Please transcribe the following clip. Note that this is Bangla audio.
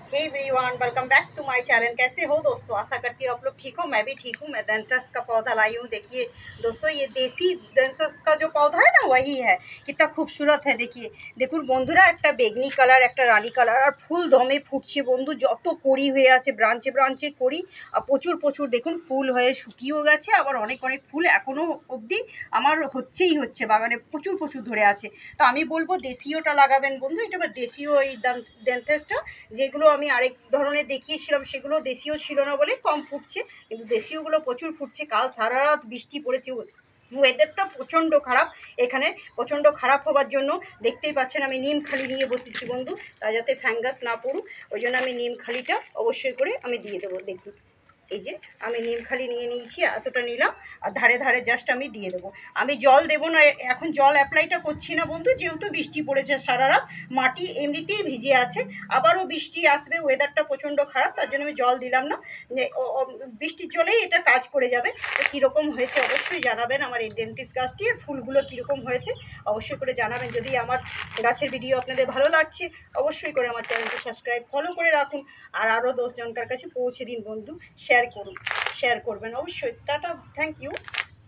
Hey everyone, welcome back to my channel. कैसे हो दोस्तों? आशा करती हूँ आप लोग ठीक हो। मैं भी ठीक हूँ। मैं डेंटस का पौधा लाई हूँ। देखिए दोस्तों, ये देसी डेंटस का जो पौधा है ना, वही है। कितना खूबसूरत है देखिए। देखুন বন্ধুরা, একটা বেগনি কালার, একটা রানী কালার, আর ফুল দমে ফুটছে বন্ধু। যত কড়ি হয়ে আছে, ব্রাঞ্চে ব্রাঞ্চে কড়ি, আর প্রচুর প্রচুর দেখুন ফুল হয়ে শুকিয়েও গেছে। আবার অনেক অনেক ফুল এখনও অবধি আমার হচ্ছে বাগানে, প্রচুর প্রচুর ধরে আছে। তো আমি বলবো দেশীয়টা লাগাবেন বন্ধু। এটা আমার দেশীয় এই ডেন্টাসটা। যেগুলো আমি আরেক ধরনের দেখিয়েছিলাম সেগুলো দেশীয় ছিল না বলে কম ফুটছে, কিন্তু দেশীয়গুলো প্রচুর ফুটছে। কাল সারা রাত বৃষ্টি পড়েছে, ওয়েদারটা প্রচণ্ড খারাপ এখানে। প্রচণ্ড খারাপ হওয়ার জন্য দেখতেই পাচ্ছেন আমি নিমখালি নিয়ে বসেছি বন্ধু, তা যাতে ফ্যাঙ্গাস না পড়ুক ওই জন্য আমি নিমখালিটা অবশ্যই করে আমি দিয়ে দেবো। দেখুন এই যে আমি নিমখালি নিয়ে নিয়েছি, এতটা নিলাম, আর ধারে ধারে জাস্ট আমি দিয়ে দেবো। আমি জল দেবো না, এখন জল অ্যাপ্লাইটা করছি না বন্ধু, যেহেতু বৃষ্টি পড়েছে সারা রাত, মাটি এমনিতেই ভিজে আছে। আবারও বৃষ্টি আসবে, ওয়েদারটা প্রচণ্ড খারাপ, তার জন্য আমি জল দিলাম না। বৃষ্টির জলেই এটা কাজ করে যাবে। তো কীরকম হয়েছে অবশ্যই জানাবেন। আমার এই ডেন্টিস গাছটি আর ফুলগুলো কীরকম হয়েছে অবশ্যই করে জানাবেন। যদি আমার গাছের ভিডিও আপনাদের ভালো লাগছে অবশ্যই করে আমার চ্যানেলটি সাবস্ক্রাইব ফলো করে রাখুন, আর আরও 10 জনকার কাছে পৌঁছে দিন বন্ধু। শেয়ার করুন, শেয়ার করবেন অবশ্যই। Tata, thank you.